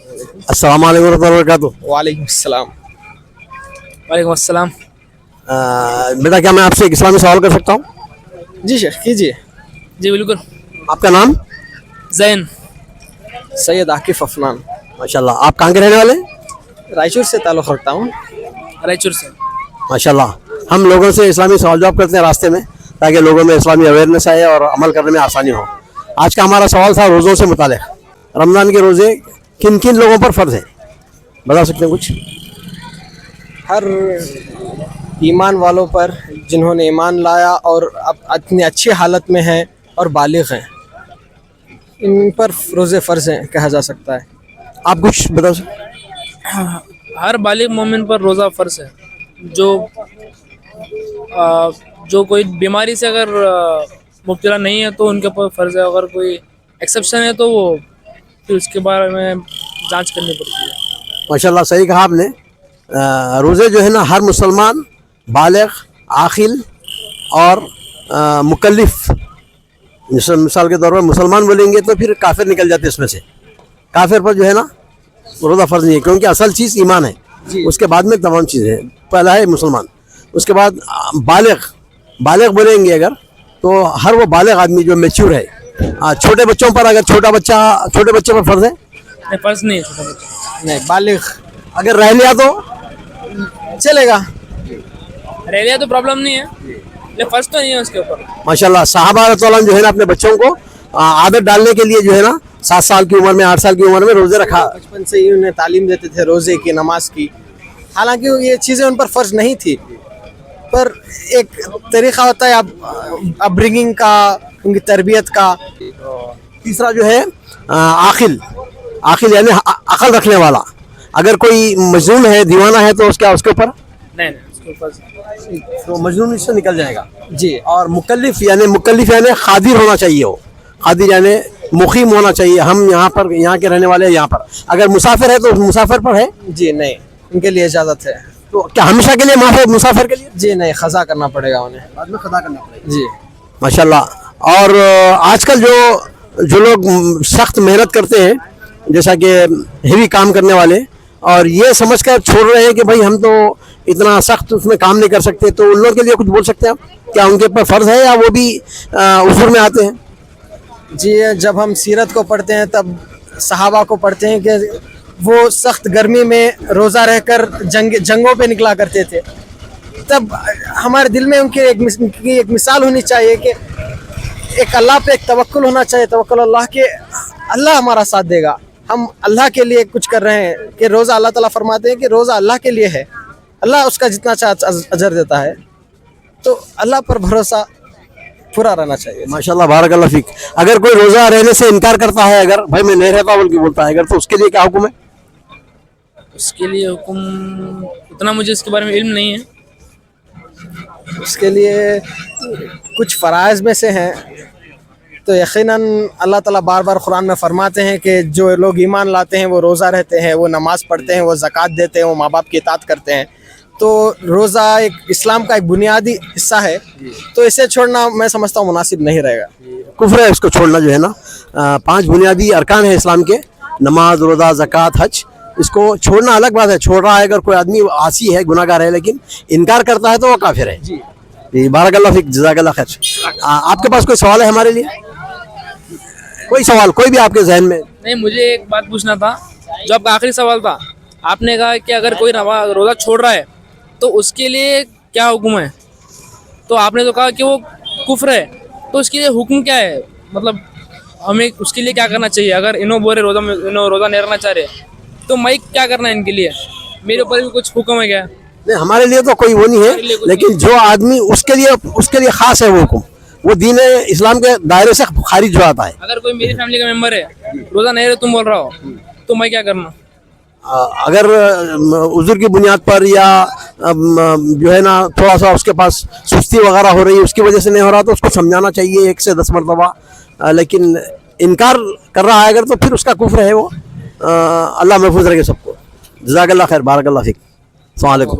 अस्सलाम वालेकुम रहमतुल्लाहि व बरकातुहू। वालेकुम अस्सलाम। वालेकुम अस्सलाम। बेटा क्या मैं आपसे एक इस्लामी सवाल कर सकता हूँ? जी शेख कीजिए। जी बिल्कुल। आपका नाम? जैन। सैयद आकिफ अफनान। माशाल्लाह। आप कहाँ के रहने वाले हैं? रायचूर से ताल्लुक़ रखता हूँ। रायचूर से। माशाल्लाह। हम लोगों से इस्लामी सवाल जवाब करते हैं रास्ते में, ताकि लोगों में इस्लामी अवेयरनेस आए और अमल करने में आसानी हो। आज का हमारा सवाल था रोज़ों से मुतालिक। रमज़ान के रोज़े किन किन लोगों पर फ़र्ज़ है, बता सकते हैं कुछ? हर ईमान वालों पर जिन्होंने ईमान लाया और अब इतनी अच्छी हालत में हैं और बालिग़ हैं, इन पर रोज़े फ़र्ज़ हैं कहा जा सकता है। आप कुछ बता सकते? हर बालिग मोमिन पर रोज़ा फ़र्ज़ है। जो कोई बीमारी से अगर मुब्तला नहीं है तो उनके ऊपर फ़र्ज़ है। अगर कोई एक्सेप्शन है तो वो फिर उसके बारे में जांच करनी पड़ती है। माशाल्लाह सही कहा आपने। रोज़े जो है ना, हर मुसलमान बालिग़, आक़िल और मुकल्लिफ़, मिसाल के तौर पर मुसलमान बोलेंगे तो फिर काफिर निकल जाते इसमें से। काफिर पर जो है ना रोज़ा फ़र्ज़ नहीं है, क्योंकि असल चीज़ ईमान है, उसके बाद में तमाम चीज़ें हैं। पहला है मुसलमान, उसके बाद बालिग़ बोलेंगे अगर, तो हर वो बालिग़ आदमी जो मैच्योर है। छोटे बच्चों पर, अगर छोटे बच्चे पर फ़र्ज़ है? नहीं, फ़र्ज़ नहीं है छोटा बच्चा। नहीं, बालिग़ अगर रह लिया तो चलेगा। रह लिया तो प्रॉब्लम नहीं है, लेकिन फ़र्ज़ तो नहीं है उसके ऊपर। माशाल्लाह सहाबा रज़ियल्लाहु अन्हुम जो है ना अपने बच्चों को आदत डालने के लिए जो है ना 7 साल की उम्र में, 8 साल की उम्र में रोज़े रखा। बचपन से ही उन्हें तालीम देते थे रोज़े की, नमाज की। हालांकि ये चीज़ें उन पर फ़र्ज़ नहीं थी, पर एक तरीक़ा होता है अपब्रिंगिंग का, उनकी तरबियत का। तीसरा जो है आक़िल यानी अक़ल रखने वाला। अगर कोई मजनून है, दीवाना है, तो उसके ऊपर नहीं उसके ऊपर तो मजनून इससे निकल जाएगा जी। और मुकल्लिफ़ यानी क़ादिर होना चाहिए। हो क़ादिर यानी मुक़ीम होना चाहिए। हम यहाँ के रहने वाले हैं यहाँ पर। अगर मुसाफिर है तो मुसाफिर पर है जी नहीं, उनके लिए इजाज़त है। तो क्या हमेशा के लिए माफ़ है मुसाफिर के लिए? जी नहीं, क़ज़ा करना पड़ेगा उन्हें, बाद में क़ज़ा करना पड़ेगा। जी। माशाल्लाह। और आजकल जो लोग सख्त मेहनत करते हैं, जैसा कि हेवी काम करने वाले, और ये समझ कर छोड़ रहे हैं कि भाई हम तो इतना सख्त उसमें काम नहीं कर सकते, तो उन लोगों के लिए कुछ बोल सकते हैं आप? क्या उनके ऊपर फ़र्ज़ है या वो भी उज़ूर में आते हैं? जी, जब हम सीरत को पढ़ते हैं तब सहाबा को पढ़ते हैं कि वो सख्त गर्मी में रोज़ा रहकर जंगों पे निकला करते थे। तब हमारे दिल में उनकी एक मिसाल होनी चाहिए कि एक अल्लाह पे एक तवक्कुल होना चाहिए, तवक्कुल अल्लाह के, अल्लाह हमारा साथ देगा। हम अल्लाह के लिए कुछ कर रहे हैं कि रोज़ा अल्लाह ताला फरमाते हैं कि रोज़ा अल्लाह के लिए है, अल्लाह उसका जितना चाहे अजर देता है। तो अल्लाह पर भरोसा पूरा रहना चाहिए। माशाल्लाह बारकल्लाह फीक। अगर कोई रोज़ा रहने से इनकार करता है, अगर भाई मैं नहीं रहता बोल के बोलता है अगर, तो उसके लिए क्या हुक्म है? उसके लिए हुक्म उतना मुझे इसके बारे में इल्म नहीं है। उसके लिए कुछ फ़राइज़ में से हैं, तो यकीनन अल्लाह ताला बार बार कुरान में फरमाते हैं कि जो लोग ईमान लाते हैं वो रोज़ा रहते हैं, वो नमाज़ पढ़ते हैं, वो ज़कात देते हैं, वो माँ बाप की इताअत करते हैं। तो रोज़ा एक इस्लाम का एक बुनियादी हिस्सा है, तो इसे छोड़ना मैं समझता हूँ मुनासिब नहीं रहेगा। कुफ्र है इसको छोड़ना जो है ना। 5 बुनियादी अरकान है इस्लाम के, नमाज, रोज़ा, ज़कात, हज। इसको छोड़ना अलग बात है। छोड़ रहा है अगर कोई आदमी आसी है, गुनाहगार है, लेकिन इनकार करता है तो वो काफिर है। जी बारकल्लाह फीक, जज़ाकल्लाह खैर। आपके पास कोई सवाल है हमारे लिए? कोई सवाल कोई भी आपके जहन में? नहीं, मुझे एक बात पूछना था, जो आपका आखिरी सवाल था। आपने कहा कि अगर कोई रोज़ा छोड़ रहा है तो उसके लिए क्या हुक्म है, तो आपने तो कहा कि वो कुफ्र है, तो उसके लिए हुक्म क्या है? मतलब हमें उसके लिए क्या करना चाहिए? अगर इन्हों बोले रोज़ा नहीं रखना चाह रहे, तो मैं क्या करना है इनके लिए? मेरे ऊपर भी कुछ हुक्म है क्या? नहीं, हमारे लिए तो कोई वो नहीं है, लेकिन जो आदमी उसके लिए खास है वो हुक्म, वो दीन इस्लाम के दायरे से खारिज हो आता है। अगर कोई मेरी फैमिली का मेंबर है, रोज़ा नहीं रहे तुम बोल रहा हो, तो मैं क्या करना? अगर उज़्र की बुनियाद पर या जो है ना थोड़ा सा उसके पास सुस्ती वगैरह हो रही है, उसकी वजह से नहीं हो रहा, तो उसको समझाना चाहिए 1 से 10 मरतबा। लेकिन इनकार कर रहा है अगर, तो फिर उसका कुफ्र है वो। अल्लाह महफूज रखे सबको। जज़ाकल्लाह खैर, बारकल्लाह फीक। अस्सलाम वालेकुम।